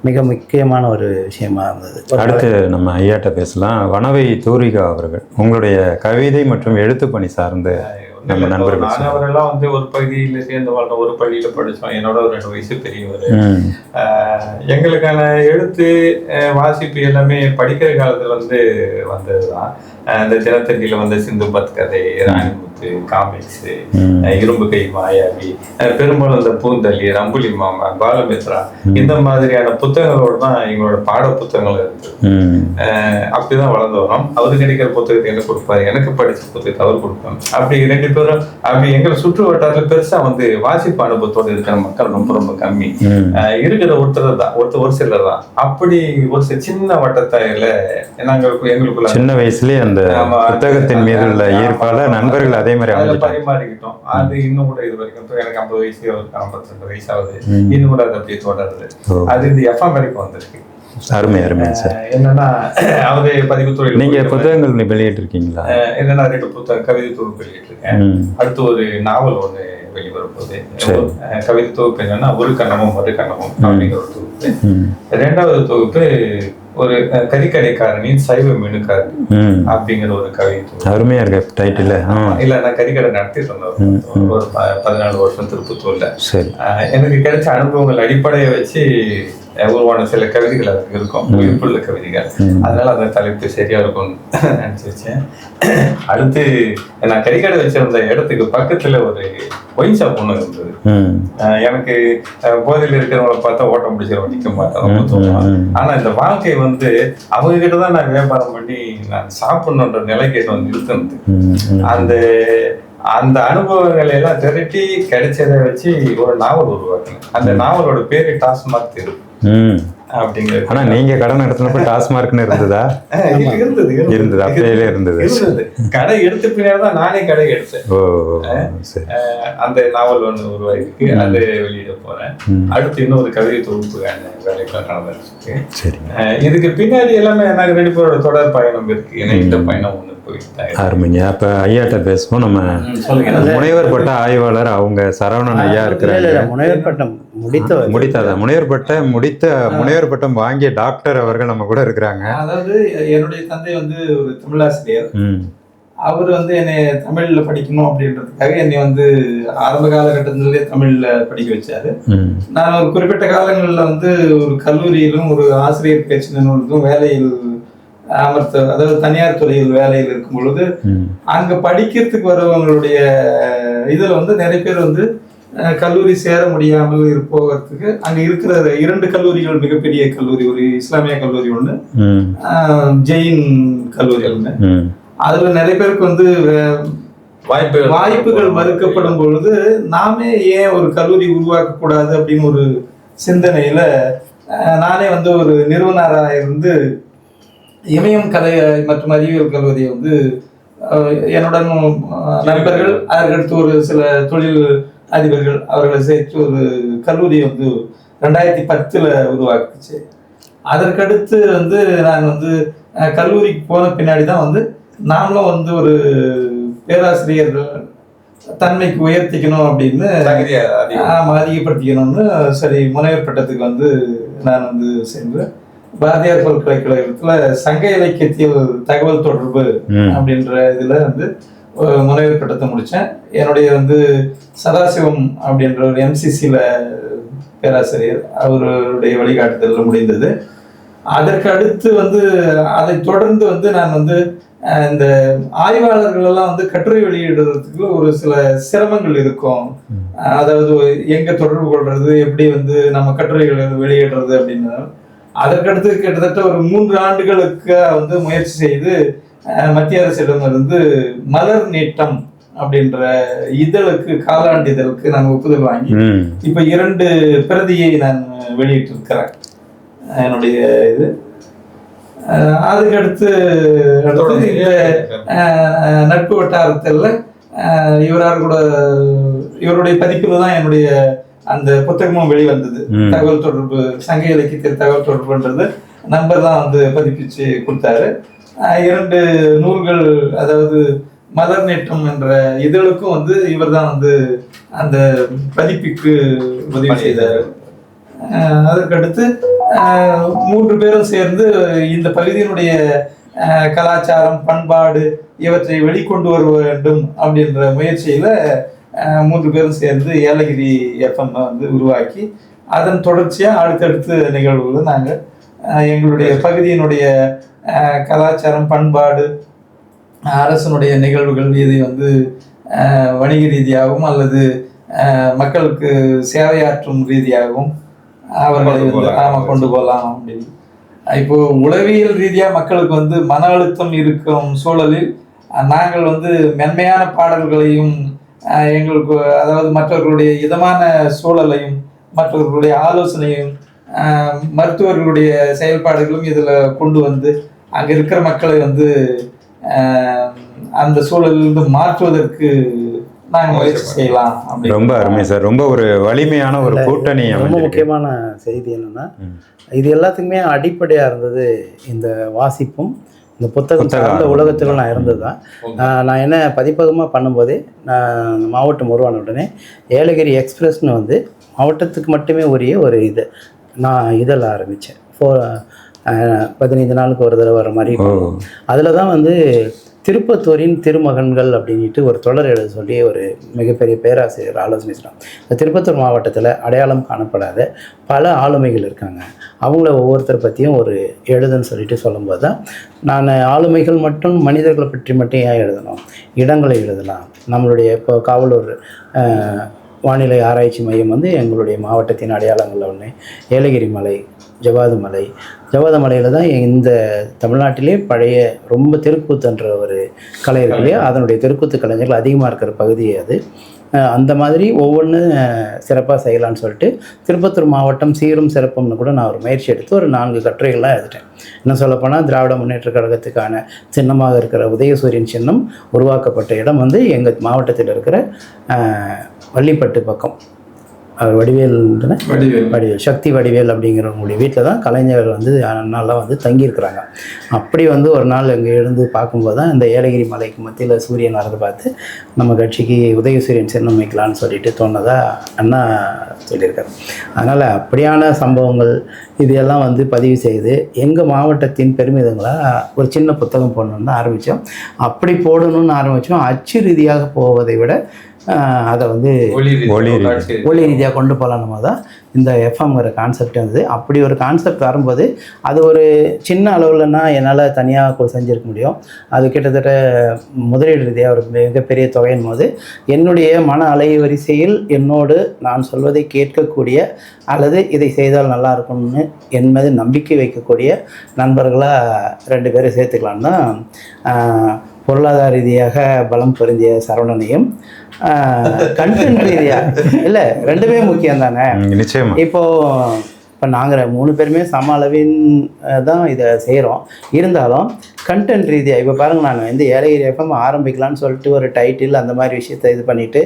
மிக முக்கியமான ஒரு விஷயமா இருந்தது. அடுத்து நம்ம ஐயாட்ட பேசலாம். வனவை தூரிகா அவர்கள், உங்களுடைய கவிதை மற்றும் எழுத்து பணி சார்ந்து நம்ம நண்பர்கள் அவரெல்லாம் வந்து ஒரு பகுதியில சேர்ந்து வாழ்ந்த, ஒரு பள்ளியில படிச்சோம். என்னோட ஒரு 2 வயசு பெரியவர். எங்களுக்கான எழுத்து வாசிப்பு எல்லாமே படிக்கிற காலத்துல வந்து வந்ததுதான். இந்த தினத்தந்தியில வந்து சிந்துபத் கதை, ராணிமுத்து, காமிக்ஸ், இரும்பு கை மாயாவி, பெரும்பாலும் இந்த பூந்தள்ளி, ரம்புலி மாமா, பாலமித்ரா, இந்த மாதிரியான புத்தகங்களோடு தான் எங்களோட பாட புத்தகங்கள் இருந்தது. அப்படிதான் வளர்ந்து வரோம். அவரு கிடைக்கிற புத்தகத்தை எனக்கு கொடுப்பாரு, எனக்கு படிச்ச புத்தகத்தை அவர் கொடுப்பாங்க. அப்படி 2 பேரும் அப்படி எங்களை சுற்று வட்டாரத்துல பெருசா வந்து வாசிப்பு அனுபவத்தோடு இருக்கிற மக்கள் ரொம்ப ரொம்ப கம்மி. இருக்கிற ஒரு சிலர் தான். அப்படி ஒரு சின்ன வட்டத்தாயில எங்களுக்குள்ள சின்ன வயசுலயே அந்த புத்தகத்தின் மீது உள்ள ஈர்ப்பால நண்பர்கள் அதே மாதிரி பரிமாறிக்கிட்டோம். அது இன்னும் கூட இது வரைக்கும் எனக்கு 50 வயசு, அவருக்கு 52 வயசாகுது. இன்னும் கூட அது அப்படியே தொடருது. அது இந்த எஃப்எம் வரைக்கும் வந்திருக்கு. அருமை அருமை சார். என்னன்னா அவரு பதிவுத்துறை நீங்க புத்தகங்கள் வெளியிட்டு இருக்கீங்களா? என்னன்னா 2 புத்தகம் கவிதை தொகுப்பு வெளியிட்டிருக்கேன். அடுத்து ஒரு நாவல் ஒண்ணு வெளிவரப்போகுது. கவிதை தொகுப்பு என்னன்னா ஒரு கண்ணமும் மறு கண்ணமும் அப்படிங்கிற ஒரு தொகுப்பு. 2வது தொகுப்பு ஒரு கறிக்கடைக்காரனின் சைவ மெனுக்காரன் அப்படிங்கிற ஒரு கவிதை. அருமையா இருக்கு டைட்டில். இல்ல நான் கறிக்கடை நடத்திட்டு இருந்தேன் ஒரு 14 வருஷம் திருப்பத்தூர்ல. எனக்கு கிடைச்ச அனுபவங்கள் அடிப்படையை வச்சு உருவான சில கவிதைகள் அதுக்கு இருக்கும், உயிர்ப்புள்ள கவிதைகள். அதனால அந்த தலைப்பு சரியா இருக்கும்னு நினைச்சு வச்சேன். அடுத்து நான் கறிக்கடை வச்சிருந்த இடத்துக்கு பக்கத்துல ஒரு ஒயின் ஷாப் ஒண்ணு இருந்தது. எனக்கு போதையில் இருக்கிறவங்கள பார்த்தா ஓட்டம் பிடிச்சிருவோம், நிக்க மாட்டேன். ஆனா இந்த வாழ்க்கை வந்து அவங்க கிட்டதான் நான் வியாபாரம் பண்ணி நான் சாப்பிடணுன்ற நிலை கேட்டு வந்து நிறுத்தினது. அந்த அனுபவங்களை எல்லாம் திரட்டி கிடைச்சதை வச்சு ஒரு நாவல் உருவாக்குனேன். அந்த நாவலோட பேரு டாஸ்மாக் தெரு அப்படிங்கிறது. ஆனா நீங்க கடை நடத்தினப்ப டாஸ்மார்க்னு இருந்ததா? இருந்தது, அப்பையிலே இருந்தது. கடை எடுத்த பின்னால்தான் நானே கடை எடுத்தேன். அந்த நாவல் ஒன்று உருவாயிருக்கு, அது வெளியிட போறேன். அடுத்து இன்னொரு கவிதை தொகுப்புக்கான வேலைகள் நடந்துருக்கு. இதுக்கு பின்னாடி எல்லாமே எனக்கு 2 பேரோட தொடர் பயணம் இருக்கு. ஏன்னா இந்த பயணம் ஒண்ணு அருமைங்க. அப்ப ஐயாட்ட பேசுவோம். நம்ம முனைவர் பட்ட ஆய்வாளர் அவங்க சரவணன் ஐயா இருக்கிறாங்க. முனைவர் பட்டம் முனைவர் பட்டம் வாங்கிய டாக்டர் அவர்கள் நம்ம கூட இருக்கிறாங்க. அதாவது என்னுடைய தந்தை வந்து ஒரு தமிழாசிரியர். அவர் வந்து என்னை தமிழ்ல படிக்கணும் அப்படின்றதுக்காக என்னை வந்து ஆரம்ப காலகட்டத்திலே தமிழ்ல படிக்க வச்சாரு. நான் ஒரு குறிப்பிட்ட காலங்களில் வந்து ஒரு கல்லூரியிலும் ஒரு ஆசிரியர் பயிற்சி நிறுவனத்தும் வேலையில் அதாவது தனியார் துறையில் வேலையில் இருக்கும் பொழுது அங்க படிக்கிறதுக்கு வரவங்களுடைய இதுல வந்து நிறைய பேர் வந்து கல்லூரி சேர முடியாமல் போகிறதுக்கு அங்க இருக்கிற 2 கல்லூரிகள், மிகப்பெரிய கல்லூரி, ஒரு இஸ்லாமிய கல்லூரி ஒண்ணு, ஜெயின் கல்லூரி ஒண்ணு. அதுல நிறைய பேருக்கு வந்து வாய்ப்புகள் மறுக்கப்படும் பொழுது நாமே ஏன் ஒரு கல்லூரி உருவாக்க கூடாது அப்படின்னு ஒரு சிந்தனையில நானே வந்து ஒரு நிறுவனராக இருந்து இமயம் கலை மற்றும் அறிவியல் கல்லூரியை வந்து என்னுடன் நண்பர்கள், அதற்கடுத்து ஒரு சில தொழில் அதிபர்கள் அவர்களை சேர்த்து ஒரு கல்லூரியை வந்து 2010 உருவாக்குச்சு. அதற்கடுத்து வந்து நான் வந்து கல்லூரிக்கு போன பின்னாடி தான் வந்து நாமளும் வந்து ஒரு பேராசிரியர் தன்மைக்கு உயர்த்திக்கணும் அப்படின்னு அதிகப்படுத்திக்கணும்னு சரி முனைவர் பட்டத்துக்கு வந்து நான் வந்து சென்று பாரதியார் பல்கலைக்கழகத்துல சங்க இலக்கியத்தில் தகவல் தொடர்பு அப்படின்ற இதுல வந்து முனைவர் பட்டத்தை முடிச்சேன். என்னுடைய வந்து சதாசிவம் அப்படின்ற ஒரு MCCல பேராசிரியர் அவருடைய வழிகாட்டுதல் முடிந்தது. அதற்கு அடுத்து வந்து அதை தொடர்ந்து வந்து நான் வந்து இந்த ஆய்வாளர்கள் எல்லாம் வந்து கட்டுரை வெளியிடுறதுக்கு ஒரு சில சிரமங்கள் இருக்கும். அதாவது எங்க தொடர்பு கொள்றது, எப்படி வந்து நம்ம கட்டுரைகளை வெளியிடுறது அப்படின்னு. அதற்கடுத்து கிட்டத்தட்ட ஒரு 3 ஆண்டுகளுக்கு வந்து முயற்சி செய்து மத்திய அரசிடம் இருந்து மலர் நீட்டம் அப்படின்ற இதழுக்கு, காலாண்டு இதழுக்கு நான் ஒப்புதல் வாங்கி இப்ப 2 பிரதியை நான் வெளியிட்டு இருக்கிறேன் என்னுடைய இது. அதுக்கடுத்து இந்த நட்பு வட்டாரத்தில் இவரால் கூட இவருடைய பதிப்பில் தான் என்னுடைய அந்த புத்தகமும் வெளிவந்தது. தகவல் தொடர்பு, சங்க இலக்கியத்தில் தகவல் தொடர்புன்றது நண்பர் தான் வந்து பதிப்பிச்சு கொடுத்தாரு. 2 நூல்கள், அதாவது மலர் நேற்றம் என்ற இதழுக்கும் வந்து இவர் தான் வந்து அந்த பதிப்புக்கு உதவி செய்தார். அதற்கடுத்து 3 பேரும் சேர்ந்து இந்த பகுதியினுடைய கலாச்சாரம், பண்பாடு இவற்றை வெளிக்கொண்டு வர வேண்டும் அப்படின்ற முயற்சியில 3 பேரும் சேர்ந்து ஏலகிரி எஃப்எம் வந்து உருவாக்கி அதன் தொடர்ச்சியாக அடுத்தடுத்த நிகழ்வுகளை நாங்கள் எங்களுடைய பகுதியினுடைய கலாச்சாரம், பண்பாடு, அரசனுடைய நிகழ்வுகள் இதை வந்து வணிக ரீதியாகவும் அல்லது மக்களுக்கு சேவையாற்றும் ரீதியாகவும் அவர்களை வந்து கொண்டு போகலாம் அப்படின்னு. இப்போ உளவியல் ரீதியாக மக்களுக்கு வந்து மன அழுத்தம் இருக்கும் சூழலில் நாங்கள் வந்து மென்மையான பாடல்களையும் எங்களுக்கு, அதாவது மற்றவர்களுடைய இதமான சூழலையும் மற்றவர்களுடைய ஆலோசனையும் மருத்துவர்களுடைய செயல்பாடுகளும் இதில் கொண்டு வந்து அங்கே இருக்கிற மக்களை வந்து அந்த சூழலிலிருந்து மாற்றுவதற்கு நாங்கள் முயற்சி செய்யலாம். ரொம்ப அருமை சார். ரொம்ப ஒரு வலிமையான ஒரு கூட்டணி. ரொம்ப முக்கியமான செய்தி என்னன்னா, இது எல்லாத்துக்குமே அடிப்படையாக இருந்தது இந்த வாசிப்பும் இந்த புத்தகம் சார்ந்த உலகத்தில் நான் இருந்தது தான். நான் என்ன பதிப்பகமாக பண்ணும்போதே நான் மாவட்டம் உருவான உடனே ஏலகிரி எக்ஸ்பிரஸ்னு வந்து மாவட்டத்துக்கு மட்டுமே உரிய ஒரு இது நான் இதழ ஆரம்பித்தேன். 15 நாளுக்கு ஒரு தடவை வர மாதிரி. அதில் தான் வந்து திருப்பத்தூரின் திருமகன்கள் அப்படின்ட்டு ஒரு தொடர் எழுத சொல்லி ஒரு மிகப்பெரிய பேராசிரியர் ஆலோசனை சொன்னாங்க. திருப்பத்தூர் மாவட்டத்தில் அடையாளம் காணப்படாத பல ஆளுமைகள் இருக்காங்க, அவங்கள ஒவ்வொருத்தரை பற்றியும் ஒரு எழுதுன்னு சொல்லிட்டு சொல்லும்போது தான் நான் ஆளுமைகள் மட்டும் மனிதர்களை பற்றி மட்டும் ஏன் எழுதணும், இடங்களை எழுதலாம். நம்மளுடைய இப்போ காவலூர் வானிலை ஆராய்ச்சி மையம் வந்து எங்களுடைய மாவட்டத்தின் அடையாளங்களில் ஒன்று ஏலகிரி மலை, ஜவாது மலை. ஜவாது மலையில் தான் இந்த தமிழ்நாட்டிலே பழைய ரொம்ப தெருக்கூத்துன்ற ஒரு கலை இருக்கு இல்லையா, அதனுடைய தெருக்கூத்து கலைஞர்கள் அதிகமாக இருக்கிற பகுதி அது. அந்த மாதிரி ஒவ்வொன்று சிறப்பாக செய்யலான்னு சொல்லிட்டு திருப்பத்தூர் மாவட்டம் சீரும் சிறப்பும்னு கூட நான் ஒரு முயற்சி எடுத்து ஒரு 4 கட்டுரைகள்லாம் எழுதிட்டேன். இன்னும் சொல்லப்போனால் திராவிட முன்னேற்ற கழகத்துக்கான சின்னமாக இருக்கிற உதயசூரியன் சின்னம் உருவாக்கப்பட்ட இடம் வந்து எங்கள் மாவட்டத்தில் இருக்கிற வள்ளிப்பட்டு பக்கம் வடிவேல் சக்தி வடிவேல் அப்படிங்கிறவங்களுடைய வீட்டில் தான் கலைஞர் வந்து நாளாக வந்து தங்கியிருக்கிறாங்க. அப்படி வந்து ஒரு நாள் இங்கே எழுந்து பார்க்கும்போது தான் இந்த ஏலகிரி மலைக்கு மத்தியில் சூரியன் வரதை பார்த்து நம்ம கட்சிக்கு உதயசூரியன் சின்னம் வைக்கலான்னு சொல்லிட்டு தோணுதாக அண்ணா சொல்லியிருக்காரு. அதனால் அப்படியான சம்பவங்கள் இதையெல்லாம் வந்து பதிவு செய்து எங்கள் மாவட்டத்தின் பெருமிதங்களாக ஒரு சின்ன புத்தகம் போடணுன்னு ஆரம்பித்தோம். அப்படி போடணும்னு ஆரம்பித்தோம். அச்சு ரீதியாக போவதை விட அதை வந்து ஒளி ரீதியாக கொண்டு போகலான்னு தான் இந்த எஃப்எம்ங்கிற கான்செப்ட் வந்தது. அப்படி ஒரு கான்செப்ட் வரும்போது அது ஒரு சின்ன அளவில்னா என்னால் தனியாக செஞ்சுருக்க முடியும். அது கிட்டத்தட்ட முதலீடு ரீதியாக ஒரு மிகப்பெரிய தொகையின் போது என்னுடைய மன அலைவரிசையில் என்னோடு நான் சொல்வதை கேட்கக்கூடிய அல்லது இதை செய்தால் நல்லா இருக்கும்னு என் மீது நம்பிக்கை வைக்கக்கூடிய நண்பர்களாக 2 பேரை சேர்த்துக்கலான்னு தான் பொருளாதார ரீதியாக பலம் பொருந்திய சரவணனையும் கண்டென்ட் ரீதியாக இல்லை 2மே முக்கியம் தானே. இப்போ நாங்கள் 3 பேருமே சம அளவின் தான் இதை செய்கிறோம். இருந்தாலும் கண்டென்ட் ரீதியாக இப்போ பாருங்கள், நான் வந்து ஏலகிரி எஃப்எம் ஆரம்பிக்கலான்னு சொல்லிட்டு ஒரு டைட்டில் அந்த மாதிரி விஷயத்தை இது பண்ணிவிட்டு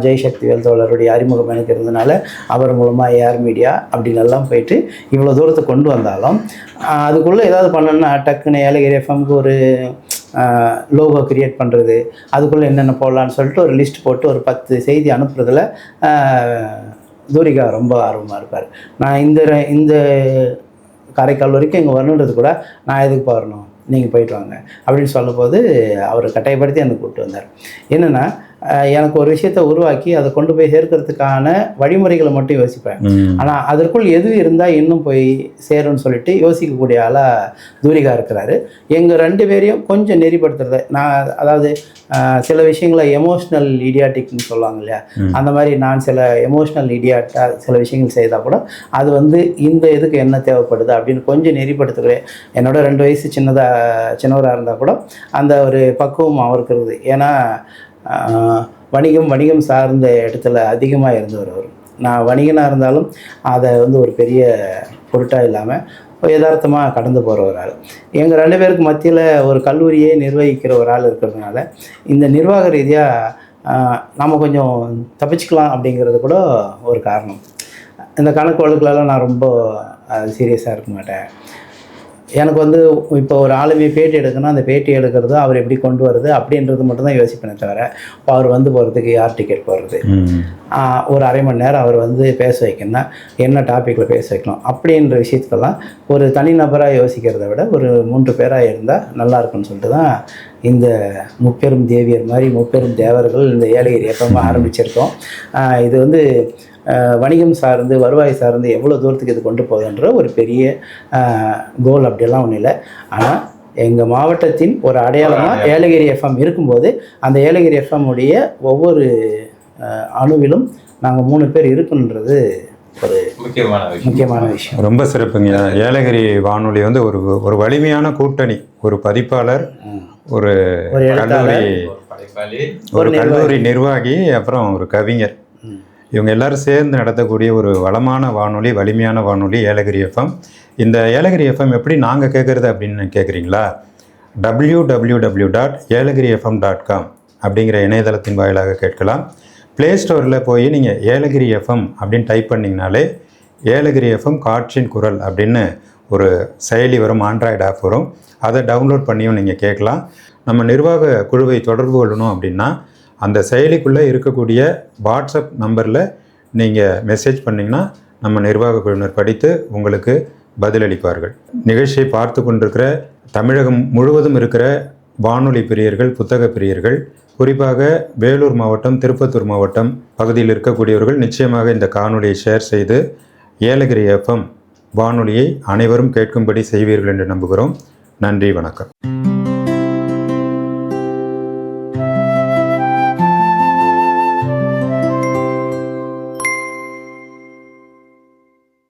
ஜெய்சக்திவேல் தோழருடைய அறிமுகம் எனக்கு இருந்தனால அவர் மூலமாக ஏஆர் மீடியா அப்படின்னெல்லாம் போயிட்டு இவ்வளோ தூரத்தை கொண்டு வந்தாலும் அதுக்குள்ளே ஏதாவது பண்ணணுன்னா டக்குன்னு ஏலகிரி எஃப்எம்க்கு ஒரு லோகோ க்ரியேட் பண்ணுறது, அதுக்குள்ளே என்னென்ன போடலான்னு சொல்லிட்டு ஒரு லிஸ்ட் போட்டு ஒரு 10 செய்தி அனுப்புறதில் தூரிகா ரொம்ப ஆர்வமாக இருப்பார். நான் இந்த காரைக்கால் வரைக்கும் இங்கே வரணுன்றது கூட நான் எதுக்கு வரணும், நீங்கள் போயிட்டு வாங்க அப்படின்னு சொல்லும்போது அவர் கட்டாயப்படுத்தி என்னை கூப்பிட்டு வந்தார். என்னென்னா எனக்கு ஒரு விஷயத்தை உருவாக்கி அதை கொண்டு போய் சேர்க்கறதுக்கான வழிமுறைகளை மட்டும் யோசிப்பேன். ஆனால் அதற்குள் எது இருந்தால் இன்னும் போய் சேரும்னு சொல்லிட்டு யோசிக்கக்கூடிய ஆளாக தூரிகா இருக்கிறாரு. எங்கள் 2 பேரையும் கொஞ்சம் நெறிப்படுத்துறது, நான் அதாவது சில விஷயங்களை எமோஷ்னல் இடியாட்டிக்னு சொல்லுவாங்க இல்லையா, அந்த மாதிரி நான் சில எமோஷ்னல் இடியாட்டாக சில விஷயங்கள் செய்தால் கூட அது வந்து இந்த இதுக்கு என்ன தேவைப்படுது அப்படின்னு கொஞ்சம் நெறிப்படுத்துகிறேன். என்னோட 2 வயசு சின்னவராக இருந்தால் கூட அந்த ஒரு பக்குவம் அவருக்கு இருக்குது. ஏன்னா வணிகம் சார்ந்த இடத்துல அதிகமாக இருந்தவர் அவர். நான் வணிகனாக இருந்தாலும் அதை வந்து ஒரு பெரிய பொருட்டாக இல்லாமல் யதார்த்தமாக கடந்து போகிற ஒரு ஆள். எங்கள் 2 பேருக்கு மத்தியில் ஒரு கல்லூரியே நிர்வகிக்கிற ஒரு ஆள் இருக்கிறதுனால இந்த நிர்வாக ரீதியாக நம்ம கொஞ்சம் தப்பிச்சுக்கலாம் அப்படிங்கிறது கூட ஒரு காரணம். இந்த கணக்கு வழக்குலலாம் நான் ரொம்ப சீரியஸாக இருக்க மாட்டேன். எனக்கு வந்து இப்போ ஒரு ஆளுமே பேட்டி எடுக்கணும், அந்த பேட்டி எடுக்கிறது அவர் எப்படி கொண்டு வருது அப்படின்றது மட்டும்தான் யோசிப்பேனே தவிர அவர் வந்து போகிறதுக்கு யார் டிக்கெட் போடுறது, ஒரு அரை மணி நேரம் அவர் வந்து பேச வைக்கணும்னா என்ன டாப்பிக்கில் பேச வைக்கணும் அப்படின்ற விஷயத்துக்கெல்லாம் ஒரு தனிநபராக யோசிக்கிறத விட ஒரு 3 பேராக இருந்தால் நல்லாயிருக்குன்னு சொல்லிட்டு தான் இந்த முப்பெரும் தேவியர் மாதிரி முப்பெரும் தேவர்கள் இந்த ஏலகிரி எப்பவுமே ஆரம்பிச்சிருக்கோம். இது வந்து வணிகம் சார்ந்து வருவாய் சார்ந்து எவ்வளோ தூரத்துக்கு இது கொண்டு போகுதுன்ற ஒரு பெரிய கோல் அப்படியெல்லாம் ஒன்றும் இல்லை. ஆனால் எங்கள் மாவட்டத்தின் ஒரு அடையாளமாக ஏலகிரி எஃப்எம் இருக்கும்போது அந்த ஏலகிரி எஃப்எம் உடைய ஒவ்வொரு அணுவிலும் நாங்கள் 3 பேர் இருக்குன்றது ஒரு முக்கியமான விஷயம். ரொம்ப சிறப்புங்க. ஏலகிரி வானொலி வந்து ஒரு வலிமையான கூட்டணி, ஒரு பதிப்பாளர், ஒரு கல்லூரி நிர்வாகி, அப்புறம் ஒரு கவிஞர், இவங்க எல்லாரும் சேர்ந்து நடத்தக்கூடிய ஒரு வளமான வானொலி, வலிமையான வானொலி ஏலகிரி எஃப்எம். இந்த ஏலகிரி எஃப்எம் எப்படி நாங்கள் கேட்குறது அப்படின்னு கேட்குறீங்களா? www.yelagiryfm.com அப்படிங்கிற இணையதளத்தின் வாயிலாக கேட்கலாம். ப்ளே ஸ்டோரில் போய் நீங்கள் ஏலகிரி எஃப்எம் அப்படின்னு டைப் பண்ணிங்கனாலே ஏலகிரி எஃப்எம் காற்றின் குரல் அப்படின்னு ஒரு செயலி வரும், ஆண்ட்ராய்டு ஆப் வரும். அதை டவுன்லோட் பண்ணியும் நீங்கள் கேட்கலாம். நம்ம நிர்வாக குழுவை தொடர்பு கொள்ளணும் அப்படின்னா அந்த செயலிக்குள்ளே இருக்கக்கூடிய வாட்ஸ்அப் நம்பரில் நீங்கள் மெசேஜ் பண்ணிங்கன்னா நம்ம நிர்வாக குழுவினர் படித்து உங்களுக்கு பதிலளிப்பார்கள். நிகழ்ச்சியை பார்த்து கொண்டிருக்கிற தமிழகம் முழுவதும் இருக்கிற வானொலி பிரியர்கள், புத்தக பிரியர்கள், குறிப்பாக வேலூர் மாவட்டம், திருப்பத்தூர் மாவட்டம் பகுதியில் இருக்கக்கூடியவர்கள் நிச்சயமாக இந்த காணொலியை ஷேர் செய்து ஏலகிரி எஃப்எம் வானொலியை அனைவரும் கேட்கும்படி செய்வீர்கள் என்று நம்புகிறோம். நன்றி, வணக்கம்.